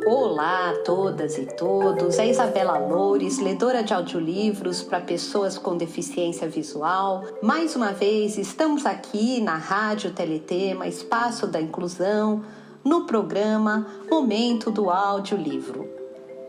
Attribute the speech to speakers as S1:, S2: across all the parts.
S1: Olá a todas e todos, é Isabela Loures, ledora de audiolivros para pessoas com deficiência visual. Mais uma vez estamos aqui na Rádio Teletema, Espaço da Inclusão, no programa Momento do Audiolivro.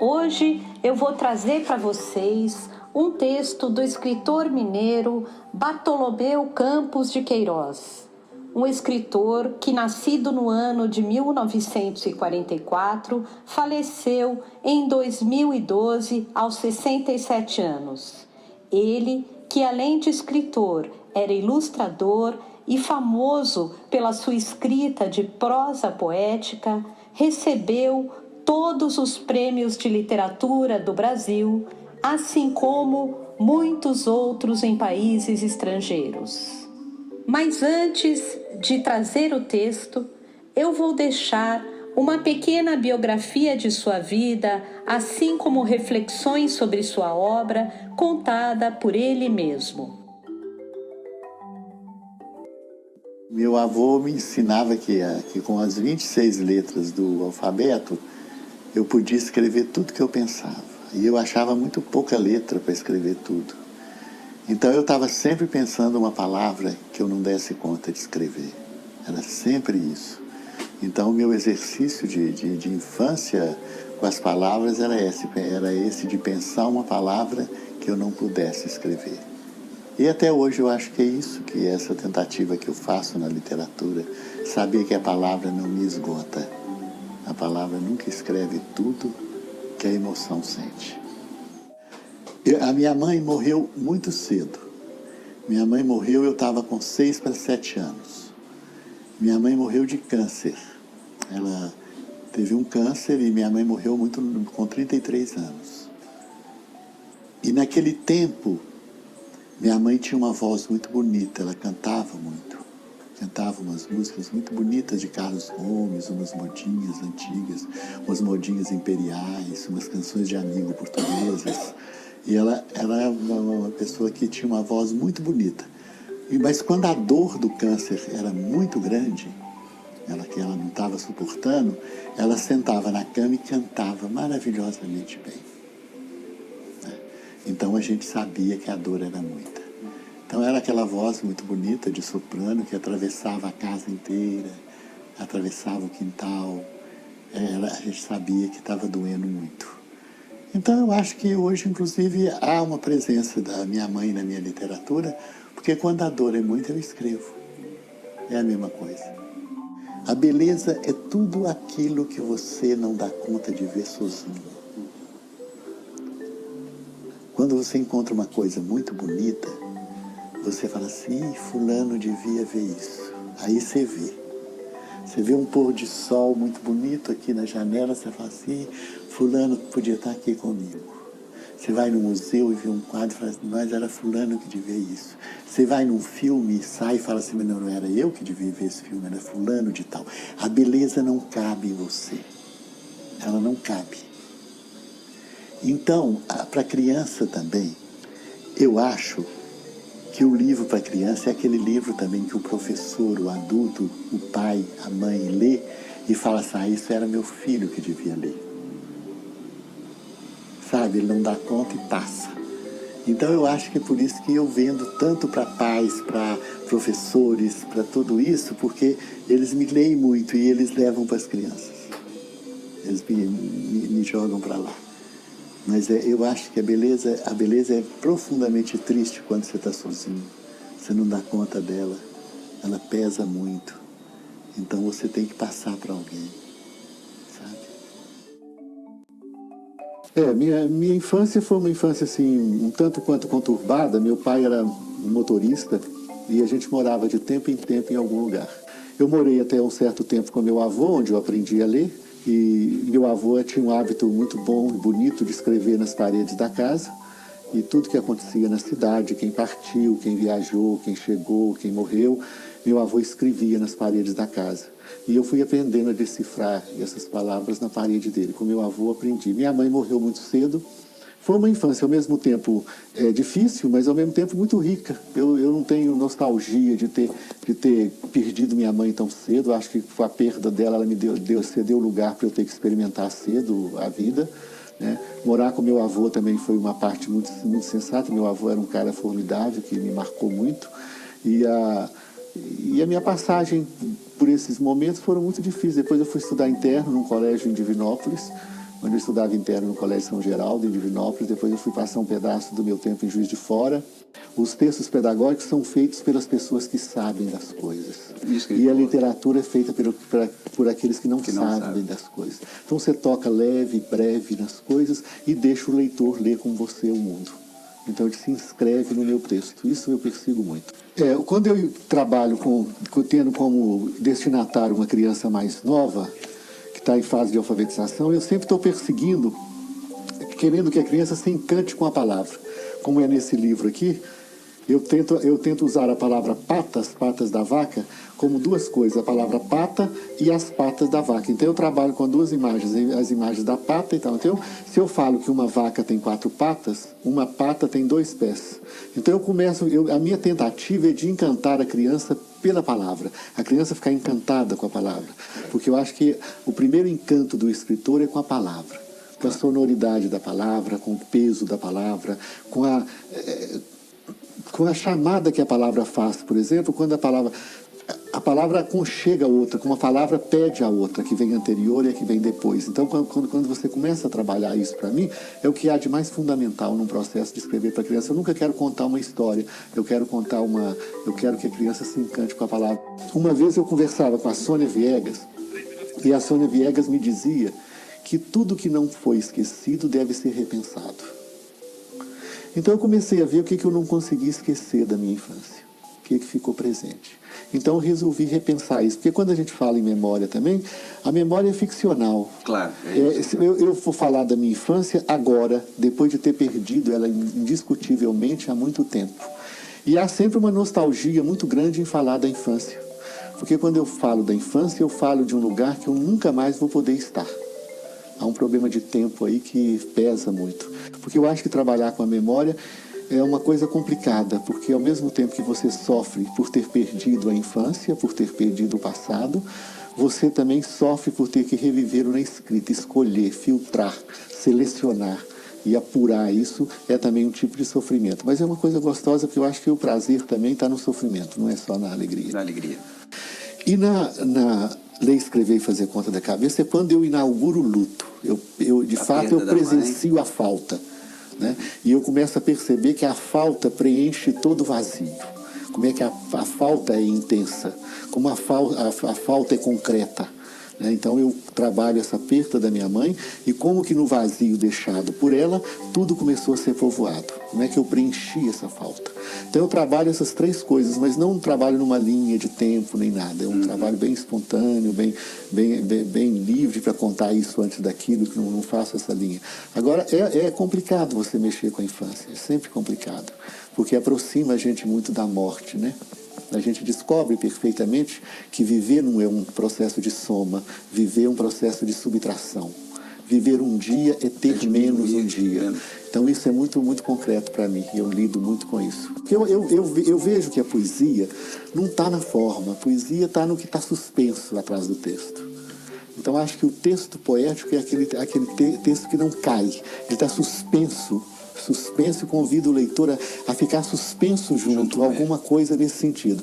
S1: Hoje eu vou trazer para vocês um texto do escritor mineiro Bartolomeu Campos de Queiroz. Um escritor que, nascido no ano de 1944, faleceu em 2012 aos 67 anos. Ele, que além de escritor, era ilustrador e famoso pela sua escrita de prosa poética, recebeu todos os prêmios de literatura do Brasil, assim como muitos outros em países estrangeiros. Mas antes de trazer o texto, eu vou deixar uma pequena biografia de sua vida, assim como reflexões sobre sua obra, contada por ele mesmo.
S2: Meu avô me ensinava que com as 26 letras do alfabeto, eu podia escrever tudo que eu pensava. E eu achava muito pouca letra para escrever tudo. Então eu estava sempre pensando uma palavra que eu não desse conta de escrever. Era sempre isso. Então o meu exercício de infância com as palavras era esse de pensar uma palavra que eu não pudesse escrever. E até hoje eu acho que é isso, que é essa tentativa que eu faço na literatura, saber que a palavra não me esgota. A palavra nunca escreve tudo que a emoção sente. A minha mãe morreu muito cedo. Minha mãe morreu, eu estava com 6 para 7 anos. Minha mãe morreu de câncer. Ela teve um câncer e minha mãe morreu com 33 anos. E naquele tempo, minha mãe tinha uma voz muito bonita, ela cantava muito. Cantava umas músicas muito bonitas de Carlos Gomes, umas modinhas antigas, umas modinhas imperiais, umas canções de amigo portuguesas. E ela era uma pessoa que tinha uma voz muito bonita. Mas quando a dor do câncer era muito grande, que ela não estava suportando, ela sentava na cama e cantava maravilhosamente bem. Então a gente sabia que a dor era muita. Então era aquela voz muito bonita de soprano que atravessava a casa inteira, atravessava o quintal. A gente sabia que estava doendo muito. Então eu acho que hoje, inclusive, há uma presença da minha mãe na minha literatura, porque quando a dor é muita, eu escrevo. É a mesma coisa. A beleza é tudo aquilo que você não dá conta de ver sozinho. Quando você encontra uma coisa muito bonita, você fala assim, fulano devia ver isso. Aí você vê. Você vê um pôr de sol muito bonito aqui na janela, você fala assim, fulano podia estar aqui comigo. Você vai no museu e vê um quadro e fala assim, mas era fulano que devia isso. Você vai num filme e sai e fala assim, mas não era eu que devia ver esse filme, era fulano de tal. A beleza não cabe em você. Ela não cabe. Então, para a criança também, eu acho que o livro para criança é aquele livro também que o professor, o adulto, o pai, a mãe lê e fala assim, isso era meu filho que devia ler. Sabe, ele não dá conta e passa. Então eu acho que é por isso que eu vendo tanto para pais, para professores, para tudo isso, porque eles me leem muito e eles levam para as crianças. Eles me jogam para lá. Mas eu acho que a beleza é profundamente triste quando você está sozinho. Você não dá conta dela. Ela pesa muito. Então você tem que passar para alguém. Sabe? Minha infância foi uma infância assim, um tanto quanto conturbada. Meu pai era um motorista e a gente morava de tempo em tempo em algum lugar. Eu morei até um certo tempo com meu avô, onde eu aprendi a ler. E meu avô tinha um hábito muito bom e bonito de escrever nas paredes da casa. E tudo que acontecia na cidade, quem partiu, quem viajou, quem chegou, quem morreu, meu avô escrevia nas paredes da casa. E eu fui aprendendo a decifrar essas palavras na parede dele. Com meu avô aprendi. Minha mãe morreu muito cedo,
S3: Foi uma infância, ao mesmo tempo difícil, mas ao mesmo tempo muito rica. Eu não tenho nostalgia de ter perdido minha mãe tão cedo. Acho que a perda dela, ela me cedeu lugar para eu ter que experimentar cedo a vida. Né? Morar com meu avô também foi uma parte muito, muito sensata. Meu avô era um cara formidável, que me marcou muito. E a minha passagem por esses momentos foram muito difíceis. Depois eu fui estudar interno num colégio em Divinópolis, onde eu estudava interno no Colégio São Geraldo, em Divinópolis. Depois eu fui passar um pedaço do meu tempo em Juiz de Fora. Os textos pedagógicos são feitos pelas pessoas que sabem das coisas. E a literatura é feita por aqueles que não sabem das coisas. Então você toca leve, breve nas coisas e deixa o leitor ler com você o mundo. Então ele se inscreve no meu texto. Isso eu persigo muito. Quando eu trabalho tendo como destinatário uma criança mais nova, que está em fase de alfabetização, eu sempre estou perseguindo, querendo que a criança se encante com a palavra. Como é nesse livro aqui, eu tento usar a palavra patas da vaca, como duas coisas, a palavra pata e as patas da vaca. Então eu trabalho com duas imagens, as imagens da pata e tal. Então, se eu falo que uma vaca tem 4 patas, uma pata tem 2 pés. Então a minha tentativa é de encantar a criança pela palavra, a criança ficar encantada com a palavra, porque eu acho que o primeiro encanto do escritor é com a palavra, com a sonoridade da palavra, com o peso da palavra, com a chamada que a palavra faz. Por exemplo, quando a palavra aconchega a outra, como a palavra pede a outra, que vem anterior e a que vem depois. Então, quando você começa a trabalhar isso para mim, é o que há de mais fundamental num processo de escrever para a criança. Eu nunca quero contar uma história, eu quero que a criança se encante com a palavra. Uma vez eu conversava com a Sônia Viegas, e a Sônia Viegas me dizia que tudo que não foi esquecido deve ser repensado. Então eu comecei a ver o que eu não consegui esquecer da minha infância, o que ficou presente. Então eu resolvi repensar isso, porque quando a gente fala em memória também, a memória é ficcional.
S4: Claro.
S3: Eu vou falar da minha infância agora, depois de ter perdido ela indiscutivelmente há muito tempo. E há sempre uma nostalgia muito grande em falar da infância, porque quando eu falo da infância, eu falo de um lugar que eu nunca mais vou poder estar. Há um problema de tempo aí que pesa muito. Porque eu acho que trabalhar com a memória é uma coisa complicada, porque ao mesmo tempo que você sofre por ter perdido a infância, por ter perdido o passado, você também sofre por ter que reviver na escrita, escolher, filtrar, selecionar e apurar isso é também um tipo de sofrimento. Mas é uma coisa gostosa, porque eu acho que o prazer também está no sofrimento, não é só na alegria.
S4: Na alegria.
S3: E na ler, escrever e fazer conta da cabeça é quando eu inauguro o luto. De fato, eu presencio a falta. Né? E eu começo a perceber que a falta preenche todo o vazio. Como é que a falta é intensa, como a falta é concreta. Né? Então eu trabalho essa perda da minha mãe e como que no vazio deixado por ela, tudo começou a ser povoado. Como é que eu preenchi essa falta? Então eu trabalho essas 3 coisas, mas não trabalho numa linha de tempo nem nada. É um trabalho bem espontâneo, bem livre para contar isso antes daquilo, que não faço essa linha. Agora, é complicado você mexer com a infância, é sempre complicado, porque aproxima a gente muito da morte, né? A gente descobre perfeitamente que viver não é um processo de soma, viver é um processo de subtração. Viver um dia é ter menos um dia. Então isso é muito, muito concreto para mim, e eu lido muito com isso. Eu vejo que a poesia não está na forma, a poesia está no que está suspenso atrás do texto. Então acho que o texto poético é aquele texto que não cai, ele está suspenso e convida o leitor a ficar suspenso junto, alguma coisa nesse sentido.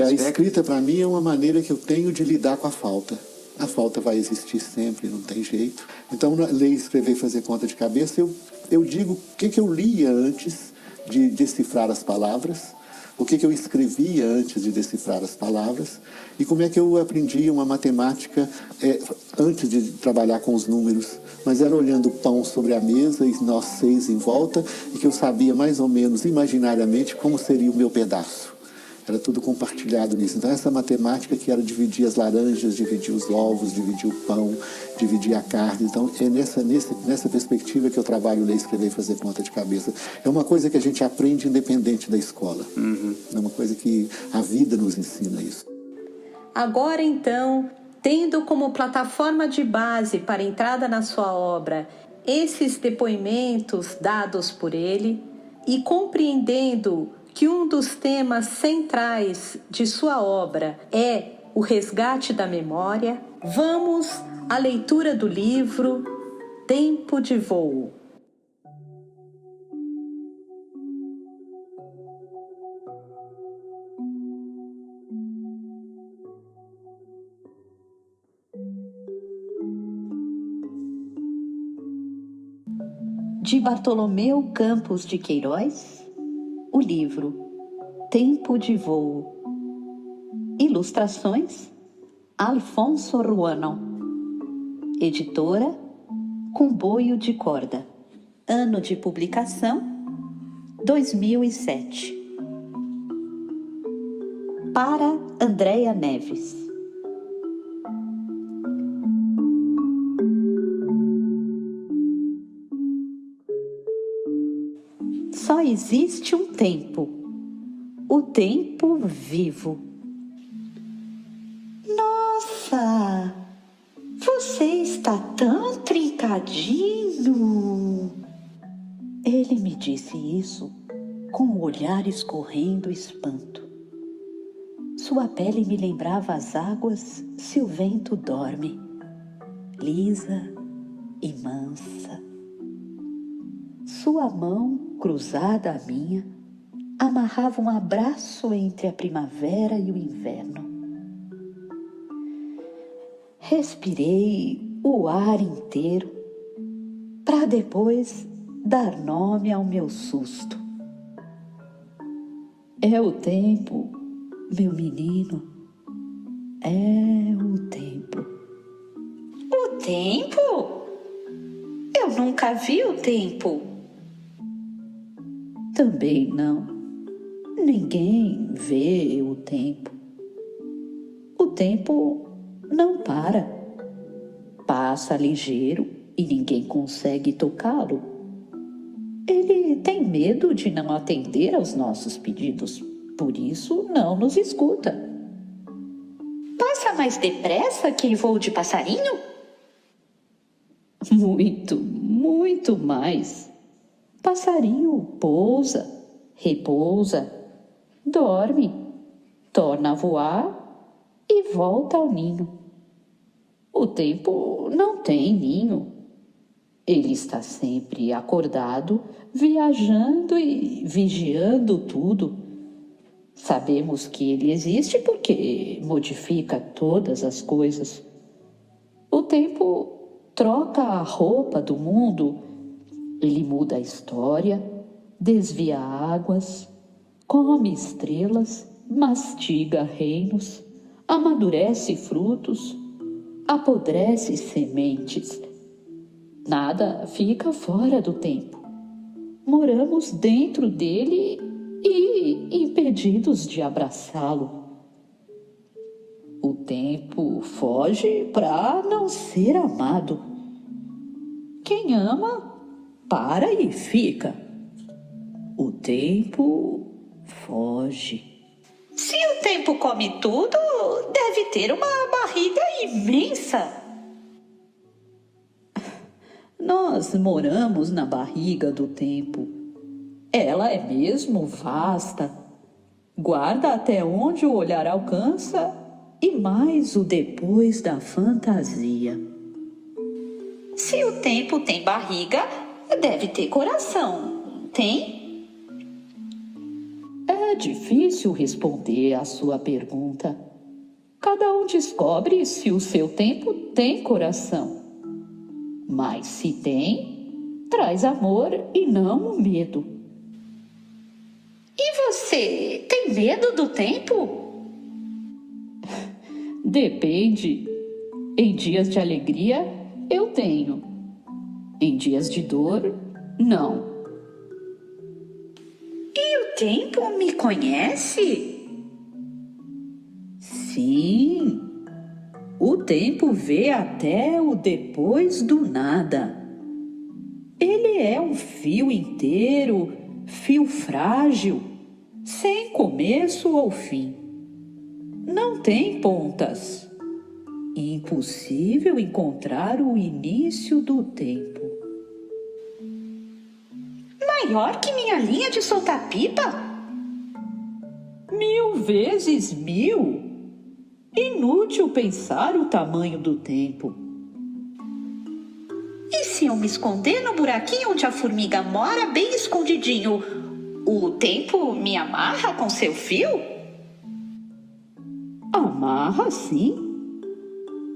S3: A escrita para mim é uma maneira que eu tenho de lidar com a falta. A falta vai existir sempre, não tem jeito. Então, ler, escrever e fazer conta de cabeça, eu digo o que eu lia antes de decifrar as palavras, o que eu escrevia antes de decifrar as palavras e como é que eu aprendi uma matemática antes de trabalhar com os números. Mas era olhando o pão sobre a mesa e nós 6 em volta e que eu sabia mais ou menos imaginariamente como seria o meu pedaço. Era tudo compartilhado nisso. Então essa matemática que era dividir as laranjas, dividir os ovos, dividir o pão, dividir a carne. Então é nessa perspectiva que eu trabalho ler, escrever e fazer conta de cabeça. É uma coisa que a gente aprende independente da escola. É uma coisa que a vida nos ensina isso.
S1: Agora então, tendo como plataforma de base para entrada na sua obra esses depoimentos dados por ele e compreendendo que um dos temas centrais de sua obra é o resgate da memória, vamos à leitura do livro Tempo de Voo. De Bartolomeu Campos de Queiroz, o livro Tempo de Voo. Ilustrações Alfonso Ruano. Editora Comboio de Corda. Ano de publicação 2007. Para Andréia Neves. Só existe um tempo, o tempo vivo. Nossa, você está tão trincadinho. Ele me disse isso com o olhar escorrendo espanto. Sua pele me lembrava as águas se o vento dorme, lisa e mansa. Sua mão, cruzada à minha, amarrava um abraço entre a primavera e o inverno. Respirei o ar inteiro para depois dar nome ao meu susto. É o tempo, meu menino, é o tempo. O tempo? Eu nunca vi o tempo. Também não. Ninguém vê o tempo. O tempo não para. Passa ligeiro e ninguém consegue tocá-lo. Ele tem medo de não atender aos nossos pedidos, por isso não nos escuta. Passa mais depressa que voo de passarinho? Muito mais. Passarinho pousa, repousa, dorme, torna a voar e volta ao ninho. O tempo não tem ninho. Ele está sempre acordado, viajando e vigiando tudo. Sabemos que ele existe porque modifica todas as coisas. O tempo troca a roupa do mundo. Ele muda a história, desvia águas, come estrelas, mastiga reinos, amadurece frutos, apodrece sementes. Nada fica fora do tempo. Moramos dentro dele e impedidos de abraçá-lo. O tempo foge para não ser amado. Quem ama, para e fica. O tempo foge. Se o tempo come tudo, deve ter uma barriga imensa. Nós moramos na barriga do tempo. Ela é mesmo vasta. Guarda até onde o olhar alcança e mais o depois da fantasia. Se o tempo tem barriga, deve ter coração. Tem? É difícil responder à sua pergunta. Cada um descobre se o seu tempo tem coração. Mas se tem, traz amor e não o medo. E você tem medo do tempo? Depende. Em dias de alegria, eu tenho. Em dias de dor, não. E o tempo me conhece? Sim. O tempo vê até o depois do nada. Ele é um fio inteiro, fio frágil, sem começo ou fim. Não tem pontas. Impossível encontrar o início do tempo.
S4: maior que minha linha de soltar pipa?
S5: 1000 vezes 1000. Inútil pensar o tamanho do tempo.
S4: E se eu me esconder no buraquinho onde a formiga mora, bem escondidinho, o tempo me amarra com seu fio?
S5: Amarra, sim.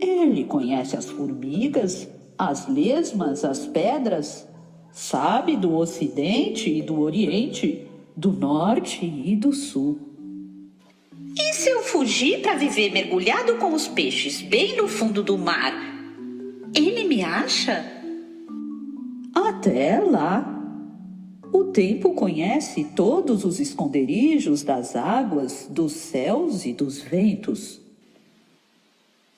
S5: Ele conhece as formigas, as lesmas, as pedras. Sabe do Ocidente e do Oriente, do Norte e do Sul.
S4: E se eu fugir para viver mergulhado com os peixes bem no fundo do mar, ele me acha?
S5: Até lá. O tempo conhece todos os esconderijos das águas, dos céus e dos ventos.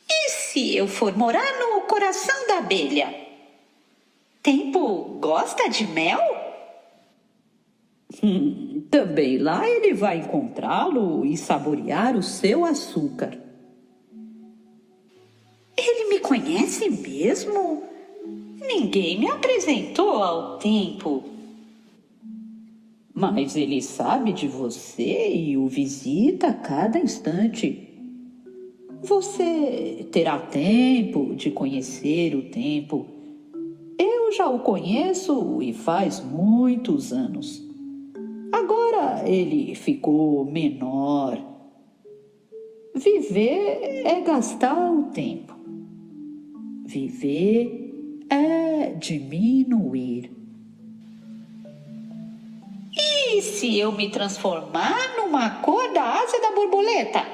S4: E se eu for morar no coração da abelha? Tempo gosta de mel?
S5: Também lá ele vai encontrá-lo e saborear o seu açúcar.
S4: Ele me conhece mesmo? Ninguém me apresentou ao tempo.
S5: Mas ele sabe de você e o visita a cada instante. Você terá tempo de conhecer o tempo. Eu já o conheço e faz muitos anos. Agora ele ficou menor. Viver é gastar o tempo. Viver é diminuir.
S4: E se eu me transformar numa cor da asa da borboleta?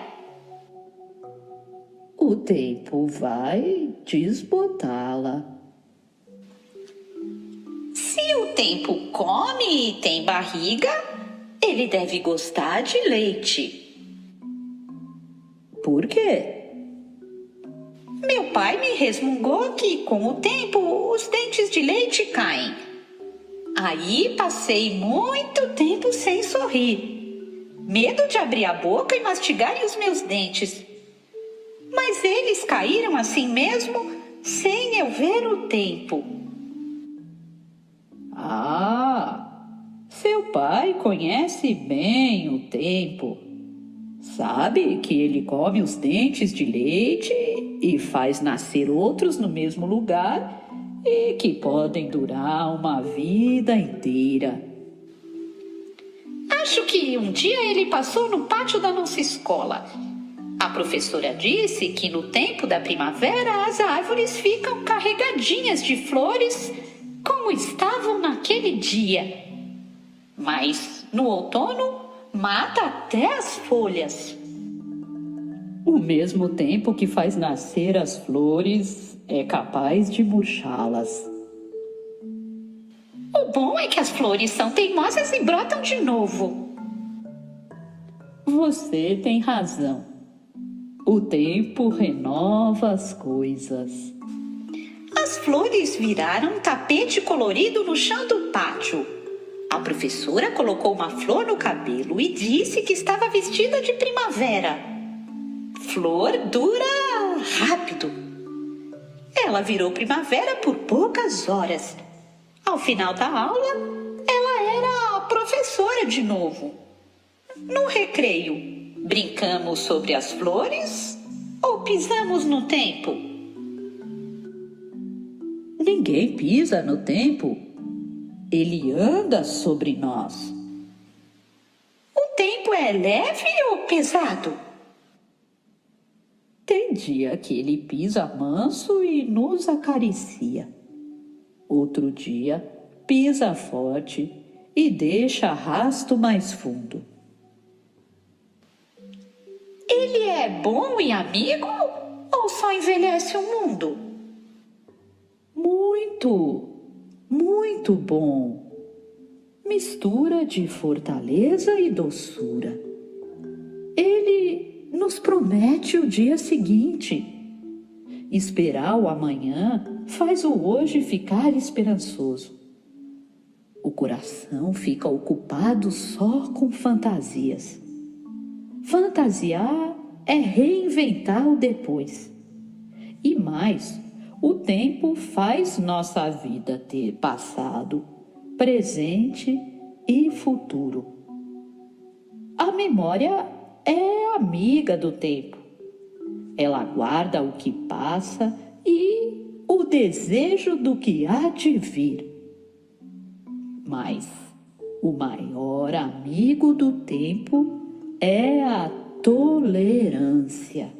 S5: O tempo vai desbotá-la.
S4: Se o tempo come e tem barriga, ele deve gostar de leite.
S5: Por quê?
S4: Meu pai me resmungou que, com o tempo, os dentes de leite caem. Aí passei muito tempo sem sorrir. Medo de abrir a boca e mastigarem os meus dentes. Mas eles caíram assim mesmo, sem eu ver o tempo.
S5: Ah, seu pai conhece bem o tempo. Sabe que ele come os dentes de leite e faz nascer outros no mesmo lugar e que podem durar uma vida inteira.
S4: Acho que um dia ele passou no pátio da nossa escola. A professora disse que no tempo da primavera as árvores ficam carregadinhas de flores como estavam naquele dia. Mas no outono mata até as folhas.
S5: O mesmo tempo que faz nascer as flores é capaz de murchá-las.
S4: O bom é que as flores são teimosas e brotam de novo.
S5: Você tem razão. O tempo renova as coisas.
S4: As flores viraram um tapete colorido no chão do pátio. A professora colocou uma flor no cabelo e disse que estava vestida de primavera. Flor dura rápido. Ela virou primavera por poucas horas. Ao final da aula, ela era a professora de novo. No recreio, brincamos sobre as flores ou pisamos no tempo?
S5: Ninguém pisa no tempo. Ele anda sobre nós.
S4: O tempo é leve ou pesado?
S5: Tem dia que ele pisa manso e nos acaricia. Outro dia, pisa forte e deixa arrasto mais fundo.
S4: Ele é bom e amigo ou só envelhece o mundo?
S5: Muito bom. Mistura de fortaleza e doçura. Ele nos promete o dia seguinte. Esperar o amanhã faz o hoje ficar esperançoso. O coração fica ocupado só com fantasias. Fantasiar é reinventar o depois. E mais, o tempo faz nossa vida ter passado, presente e futuro. A memória é amiga do tempo. Ela guarda o que passa e o desejo do que há de vir. Mas o maior amigo do tempo é a tolerância.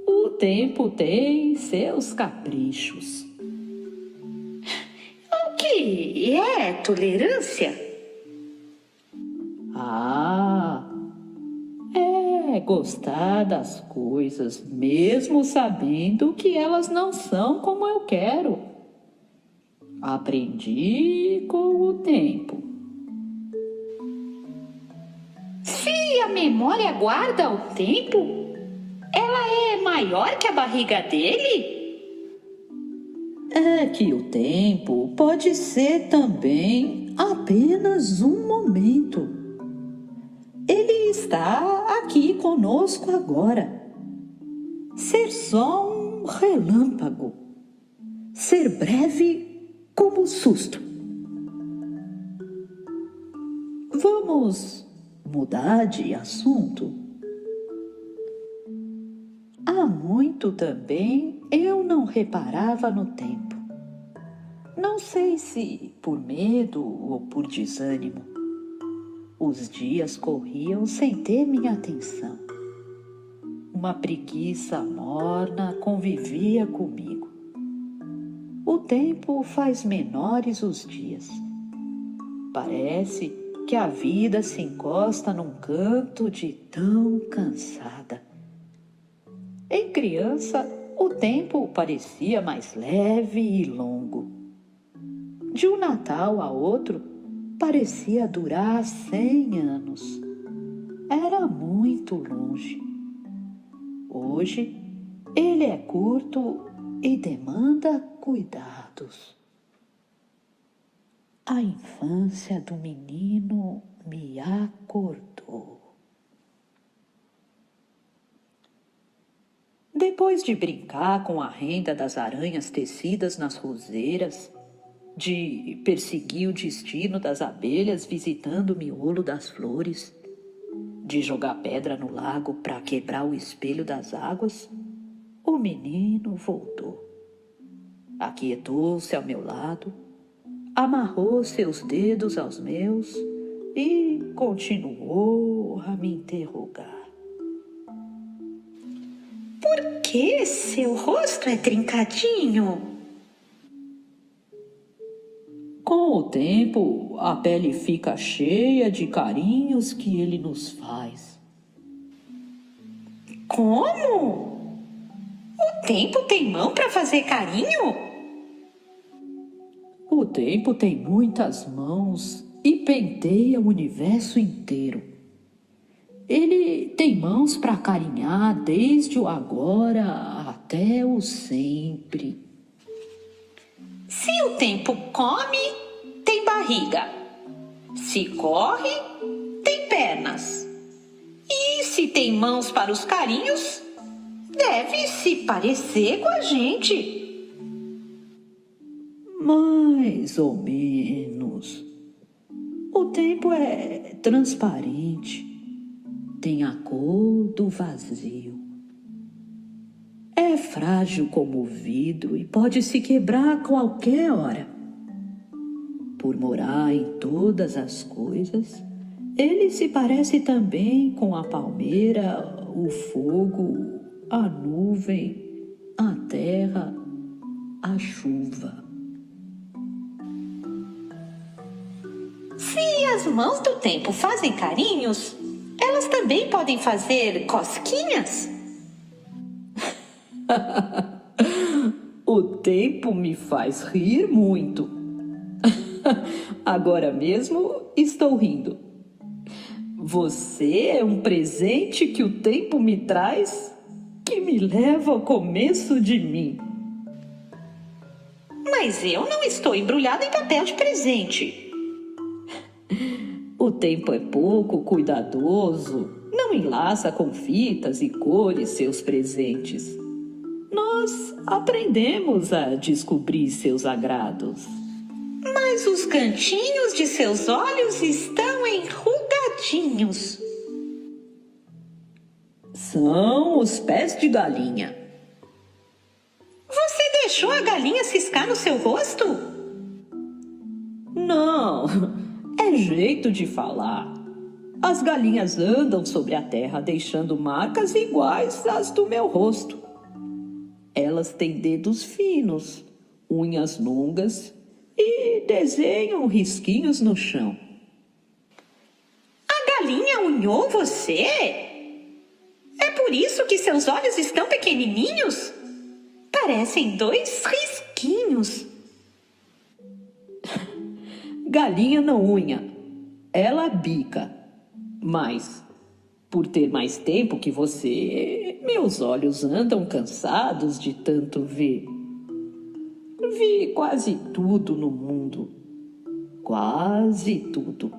S5: O tempo tem seus caprichos.
S4: O que é tolerância?
S5: É gostar das coisas, mesmo sabendo que elas não são como eu quero. Aprendi com o tempo.
S4: Se a memória guarda o tempo, ela é maior que a barriga dele?
S5: É que o tempo pode ser também apenas um momento. Ele está aqui conosco agora. Ser só um relâmpago. Ser breve como o susto. Vamos mudar de assunto? Há muito também eu não reparava no tempo. Não sei se por medo ou por desânimo. Os dias corriam sem ter minha atenção. Uma preguiça morna convivia comigo. O tempo faz menores os dias. Parece que a vida se encosta num canto de tão cansada. Em criança, o tempo parecia mais leve e longo. De um Natal a outro, parecia durar 100 anos. Era muito longe. Hoje, ele é curto e demanda cuidados. A infância do menino me acordou. Depois de brincar com a renda das aranhas tecidas nas roseiras, de perseguir o destino das abelhas visitando o miolo das flores, de jogar pedra no lago para quebrar o espelho das águas, o menino voltou. Aquietou-se ao meu lado, amarrou seus dedos aos meus e continuou a me interrogar.
S4: Por que seu rosto é trincadinho?
S5: Com o tempo, a pele fica cheia de carinhos que ele nos faz.
S4: Como? O tempo tem mão para fazer carinho?
S5: O tempo tem muitas mãos e penteia o universo inteiro. Ele tem mãos para carinhar desde o agora até o sempre.
S4: Se o tempo come, tem barriga. Se corre, tem pernas. E se tem mãos para os carinhos, deve se parecer com a gente.
S5: Mais ou menos. O tempo é transparente. Tem a cor do vazio. É frágil como o vidro e pode se quebrar a qualquer hora. Por morar em todas as coisas, ele se parece também com a palmeira, o fogo, a nuvem, a terra, a chuva.
S4: Se as mãos do tempo fazem carinhos, elas também podem fazer cosquinhas?
S5: O tempo me faz rir muito. Agora mesmo estou rindo. Você é um presente que o tempo me traz, que me leva ao começo de mim.
S4: Mas eu não estou embrulhada em papel de presente.
S5: O tempo é pouco cuidadoso, não enlaça com fitas e cores seus presentes. Nós aprendemos a descobrir seus agrados.
S4: Mas os cantinhos de seus olhos estão enrugadinhos.
S5: São os pés de galinha.
S4: Você deixou a galinha ciscar no seu rosto?
S5: Não, é jeito de falar. As galinhas andam sobre a terra deixando marcas iguais às do meu rosto. Elas têm dedos finos, unhas longas e desenham risquinhos no chão.
S4: A galinha unhou você? É por isso que seus olhos estão pequenininhos? Parecem 2 risquinhos.
S5: Galinha não unha, ela bica. Mas, por ter mais tempo que você, meus olhos andam cansados de tanto ver. Vi quase tudo no mundo. Quase tudo.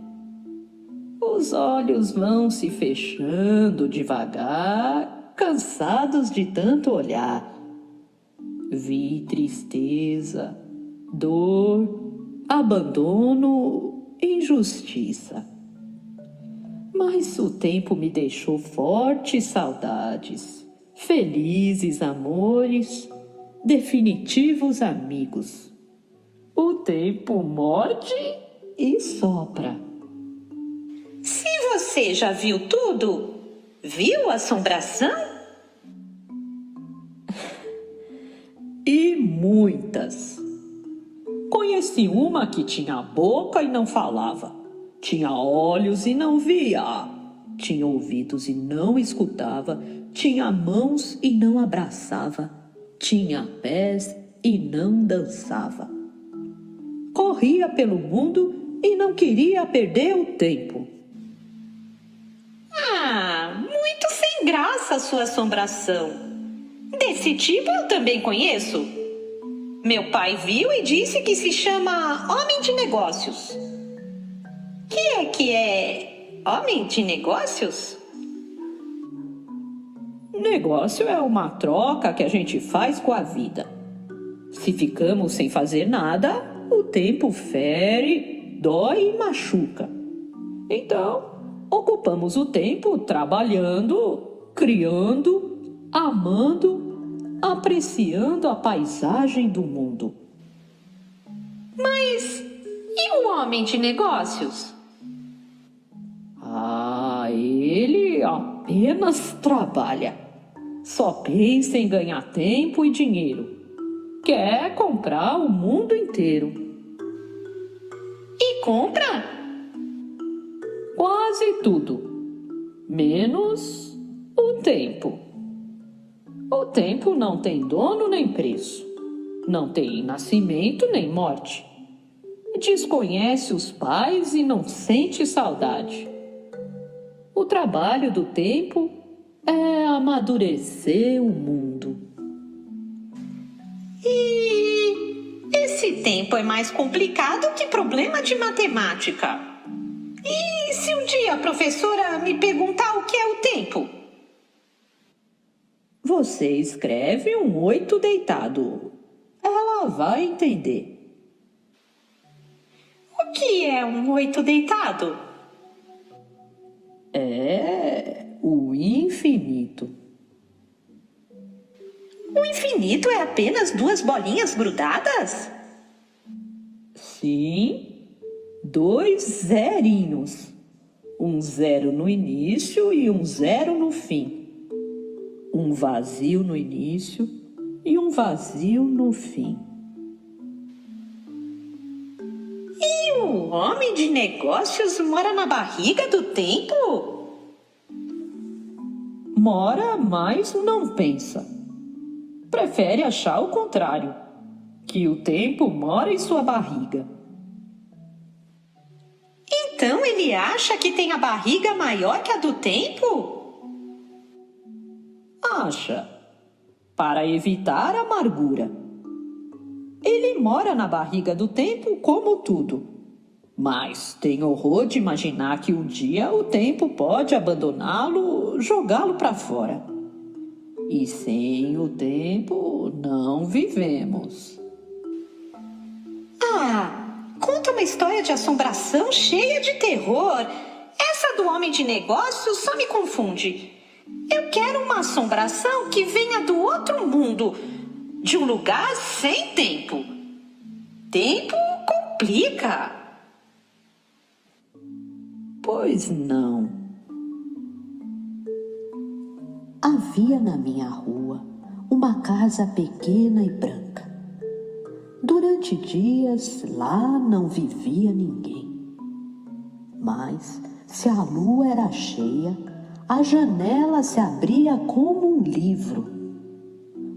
S5: Os olhos vão se fechando devagar, cansados de tanto olhar. Vi tristeza, dor, abandono, injustiça. Mas o tempo me deixou fortes saudades, felizes amores, definitivos amigos. O tempo morde e sopra.
S4: Se você já viu tudo, viu a assombração?
S5: E muitas. Conheci uma que tinha boca e não falava. Tinha olhos e não via. Tinha ouvidos e não escutava. Tinha mãos e não abraçava. Tinha pés e não dançava. Corria pelo mundo e não queria perder o tempo.
S4: Ah, muito sem graça a sua assombração. Desse tipo eu também conheço. Meu pai viu e disse que se chama Homem de Negócios. Que é Homem de Negócios?
S5: Negócio é uma troca que a gente faz com a vida. Se ficamos sem fazer nada, o tempo fere, dói e machuca. Então, ocupamos o tempo trabalhando, criando, amando, apreciando a paisagem do mundo.
S4: Mas e o Homem de Negócios?
S5: Ele apenas trabalha. Só pensa em ganhar tempo e dinheiro. Quer comprar o mundo inteiro.
S4: E compra?
S5: Quase tudo. Menos o tempo. O tempo não tem dono nem preço. Não tem nascimento nem morte. Desconhece os pais e não sente saudade. O trabalho do tempo é amadurecer o mundo.
S4: E esse tempo é mais complicado que problema de matemática. E se um dia a professora me perguntar o que é o tempo?
S5: Você escreve um 8 deitado. Ela vai entender.
S4: O que é um 8 deitado?
S5: É o infinito.
S4: O infinito é apenas 2 bolinhas grudadas?
S5: Sim, 2 zerinhos. Um 0 no início e um 0 no fim. Um vazio no início e um vazio no fim.
S4: E o Homem de Negócios mora na barriga do tempo?
S5: Mora, mas não pensa. Prefere achar o contrário, que o tempo mora em sua barriga.
S4: Então ele acha que tem a barriga maior que a do tempo?
S5: Acha, para evitar a amargura. Ele mora na barriga do tempo como tudo, mas tem horror de imaginar que um dia o tempo pode abandoná-lo, jogá-lo para fora. E sem o tempo não vivemos.
S4: Ah, Conta uma história de assombração cheia de terror. Essa do homem de negócios só me confunde. Eu quero uma assombração que venha do outro mundo, de um lugar sem tempo. Tempo complica.
S5: Pois não.
S1: Havia na minha rua uma casa pequena e branca. Durante dias lá não vivia ninguém. Mas, se a lua era cheia, a janela se abria como um livro.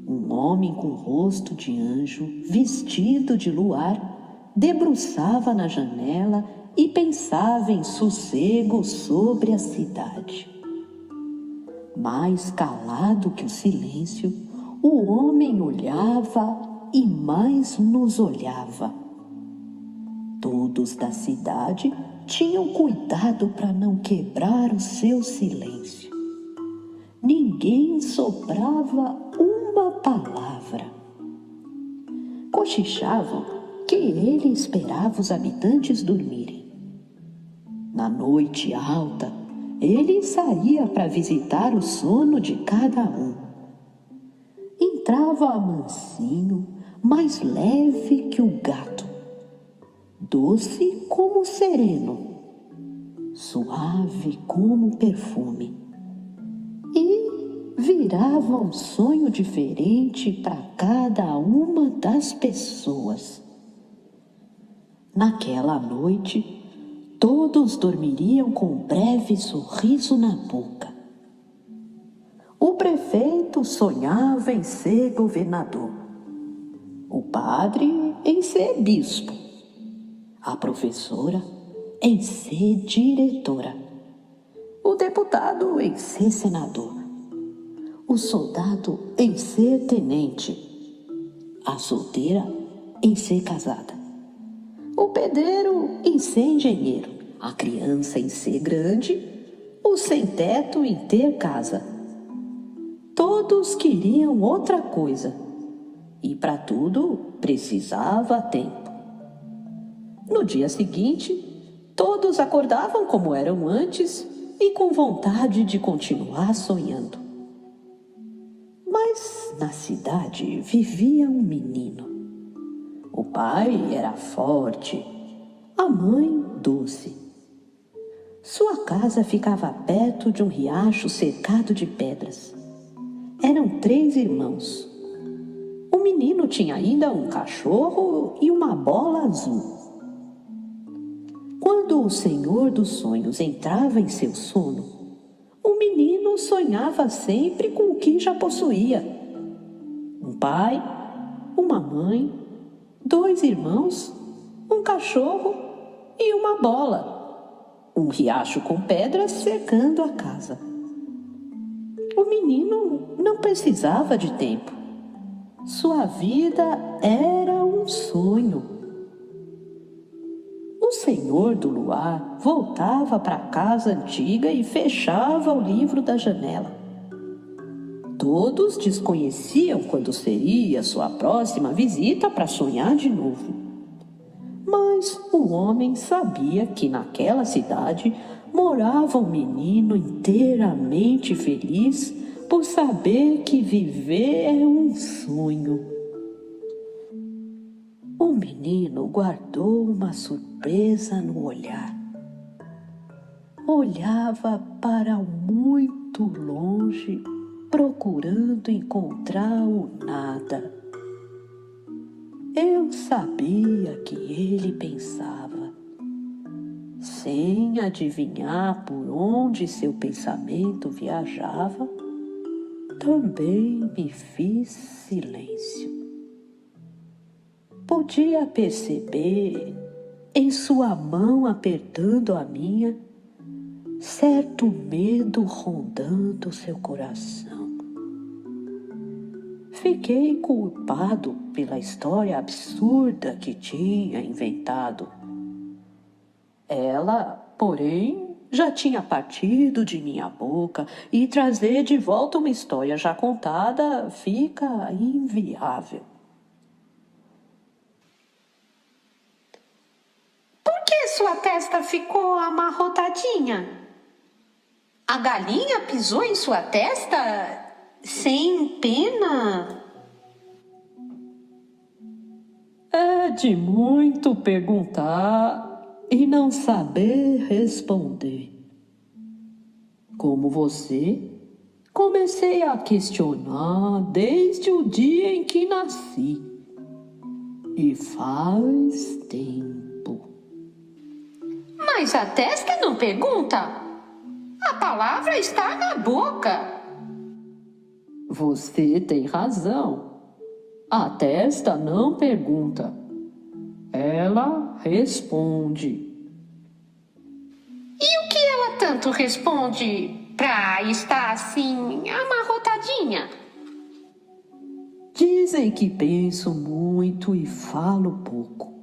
S1: Um homem com rosto de anjo, vestido de luar, debruçava na janela e pensava em sossego sobre a cidade. Mais calado que o silêncio, o homem olhava e mais nos olhava. Todos da cidade tinham cuidado para não quebrar o seu silêncio. Ninguém soprava uma palavra. Cochichavam que ele esperava os habitantes dormirem. Na noite alta, ele saía para visitar o sono de cada um. Entrava mansinho, mais leve que o gato, doce como o sereno, suave como o perfume, e virava um sonho diferente para cada uma das pessoas. Naquela noite, todos dormiriam com um breve sorriso na boca. O prefeito sonhava em ser governador, o padre em ser bispo, a professora em ser diretora, o deputado em ser senador, o soldado em ser tenente, a solteira em ser casada, o pedreiro em ser engenheiro, a criança em ser grande, o sem-teto em ter casa. Todos queriam outra coisa e para tudo precisava tempo. No dia seguinte, todos acordavam como eram antes e com vontade de continuar sonhando. Mas na cidade vivia um menino. O pai era forte, a mãe doce. Sua casa ficava perto de um riacho cercado de pedras. Eram 3 irmãos. O menino tinha ainda um cachorro e uma bola azul. Quando o Senhor dos Sonhos entrava em seu sono, o menino sonhava sempre com o que já possuía: um pai, uma mãe, 2 irmãos, um cachorro e uma bola, um riacho com pedras cercando a casa. O menino não precisava de tempo. Sua vida era um sonho. O Senhor do Luar voltava para a casa antiga e fechava o livro da janela. Todos desconheciam quando seria sua próxima visita para sonhar de novo. Mas o homem sabia que naquela cidade morava um menino inteiramente feliz por saber que viver é um sonho. O menino guardou uma surpresa no olhar. Olhava para muito longe, procurando encontrar o nada. Eu sabia que ele pensava. Sem adivinhar por onde seu pensamento viajava, também me fiz silêncio. Podia perceber, em sua mão apertando a minha, certo medo rondando seu coração. Fiquei culpado pela história absurda que tinha inventado. Ela, porém, já tinha partido de minha boca e trazer de volta uma história já contada fica inviável. sua testa ficou amarrotadinha? A galinha pisou em sua testa sem pena?
S5: É de muito perguntar e não saber responder. Como você, comecei a questionar desde o dia em que nasci. E faz tempo.
S1: Mas a testa não pergunta. A palavra está na boca.
S5: Você tem razão. A testa não pergunta. Ela responde.
S1: E o que ela tanto responde pra estar assim, amarrotadinha?
S5: Dizem que penso muito e falo pouco.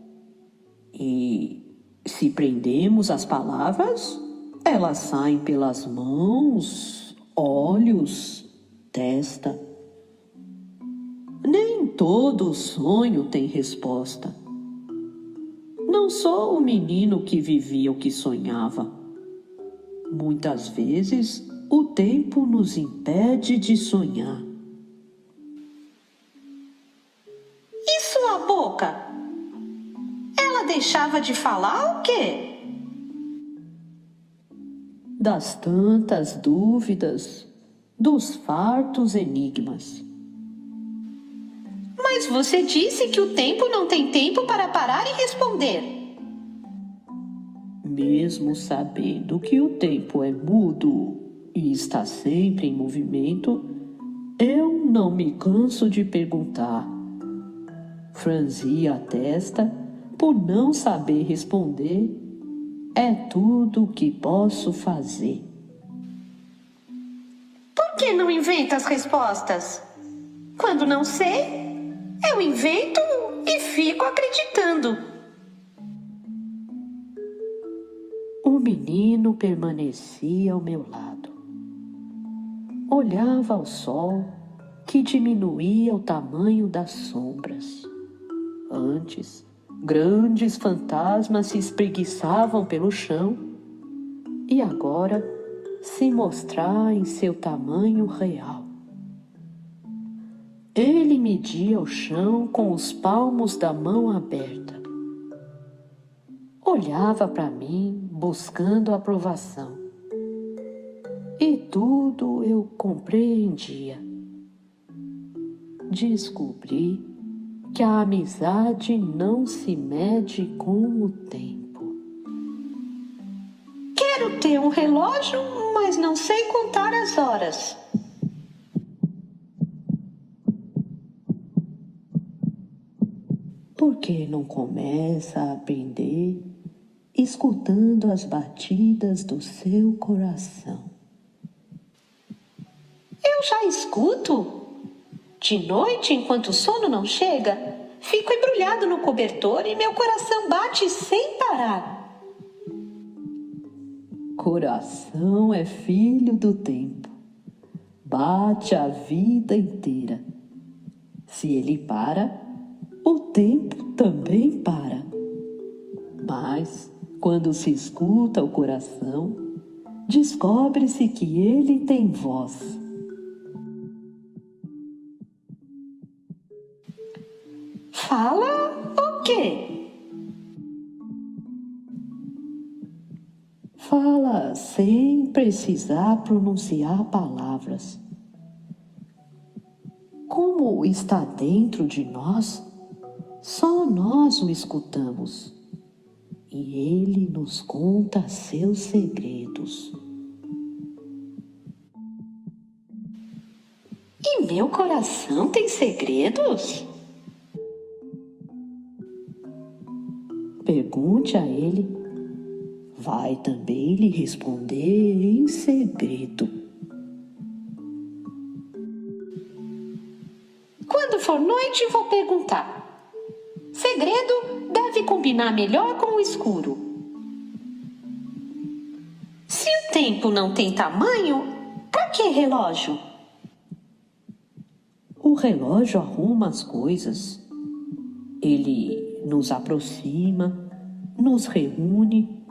S5: E se prendemos as palavras, elas saem pelas mãos, olhos, testa. Nem todo sonho tem resposta. Não sou o menino que vivia o que sonhava. Muitas vezes o tempo nos impede de sonhar.
S1: E sua boca? Ela deixava de falar o quê?
S5: Das tantas dúvidas, dos fartos enigmas.
S1: Mas você disse que o tempo não tem tempo para parar e responder.
S5: Mesmo sabendo que o tempo é mudo e está sempre em movimento, eu não me canso de perguntar. Franzi a testa por não saber responder. É tudo o que posso fazer.
S1: Por que não inventa as respostas? Quando não sei, eu invento e fico acreditando.
S5: O menino permanecia ao meu lado. Olhava ao sol que diminuía o tamanho das sombras. Antes, grandes fantasmas se espreguiçavam pelo chão e agora se mostrar em seu tamanho real. Ele media o chão com os palmos da mão aberta. Olhava para mim buscando aprovação. E tudo eu compreendia. Descobri que a amizade não se mede com o tempo.
S1: Quero ter um relógio, mas não sei contar as horas.
S5: Por que não começa a aprender escutando as batidas do seu coração?
S1: Eu já escuto. De noite, enquanto o sono não chega, fico embrulhado no cobertor e meu coração bate sem parar.
S5: Coração é filho do tempo. Bate a vida inteira. Se ele para, o tempo também para. Mas, quando se escuta o coração, descobre-se que ele tem voz.
S1: Fala o quê?
S5: Fala sem precisar pronunciar palavras. Como está dentro de nós, só nós o escutamos. E ele nos conta seus segredos.
S1: E meu coração tem segredos?
S5: Pergunte a ele, vai também lhe responder em segredo.
S1: Quando for noite, vou perguntar. Segredo deve combinar melhor com o escuro. Se o tempo não tem tamanho, pra que relógio?
S5: O relógio arruma as coisas. Ele nos aproxima, nos reúne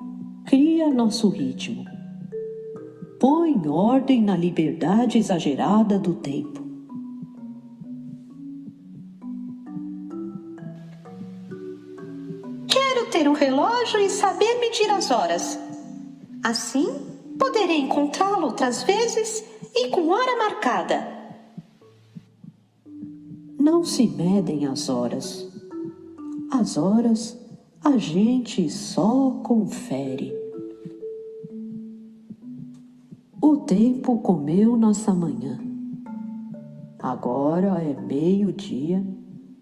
S5: Cria nosso ritmo. Põe ordem na liberdade exagerada do tempo.
S4: Quero ter um relógio e saber medir as horas. Assim, poderei encontrá-lo outras vezes e com hora marcada.
S5: Não se medem as horas. As horas a gente só confere. O tempo comeu nossa manhã. Agora é meio-dia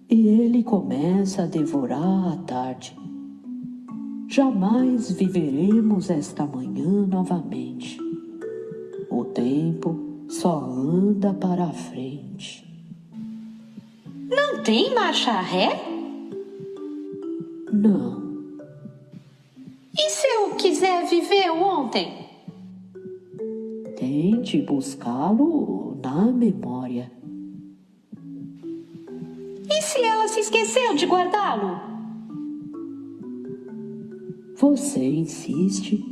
S5: e ele começa a devorar a tarde. Jamais viveremos esta manhã novamente. O tempo só anda para a frente.
S4: Não tem marcha ré?
S5: Não.
S4: E se eu quiser viver o ontem?
S5: Tente buscá-lo na memória.
S4: E se ela se esqueceu de guardá-lo?
S5: Você insiste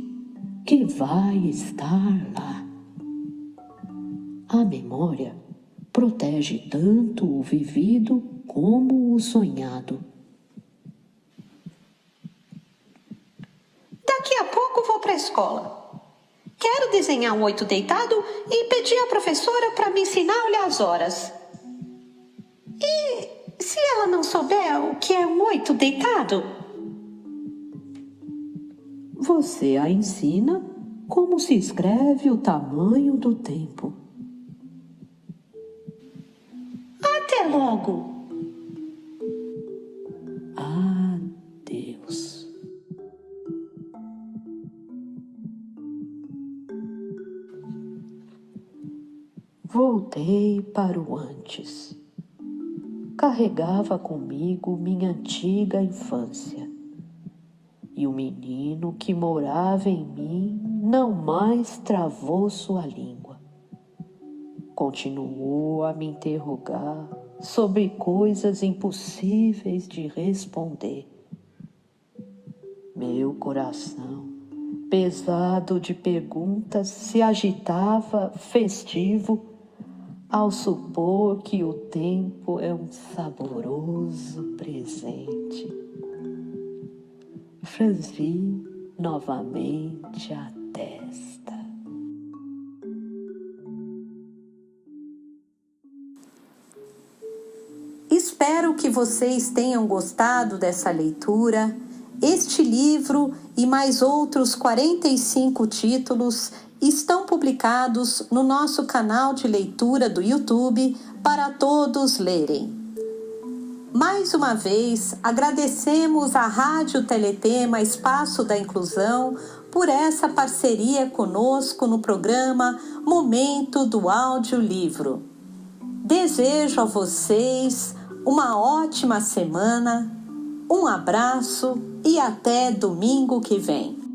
S5: que vai estar lá. A memória protege tanto o vivido como o sonhado.
S4: Daqui a pouco vou para a escola. Quero desenhar um 8 deitado e pedir à professora para me ensinar a olhar as horas. E se ela não souber o que é um 8 deitado?
S5: Você a ensina como se escreve o tamanho do tempo.
S4: Até logo.
S5: Adeus. Voltei para o antes. Carregava comigo minha antiga infância. E o menino que morava em mim não mais travou sua língua. Continuou a me interrogar sobre coisas impossíveis de responder. Meu coração, pesado de perguntas, se agitava festivo ao supor que o tempo é um saboroso presente. Franzi novamente a testa.
S1: Espero que vocês tenham gostado dessa leitura. Este livro e mais outros 45 títulos estão publicados no nosso canal de leitura do YouTube para todos lerem. Mais uma vez, agradecemos à Rádio Teletema Espaço da Inclusão por essa parceria conosco no programa Momento do Audiolivro. Desejo a vocês uma ótima semana, um abraço e até domingo que vem.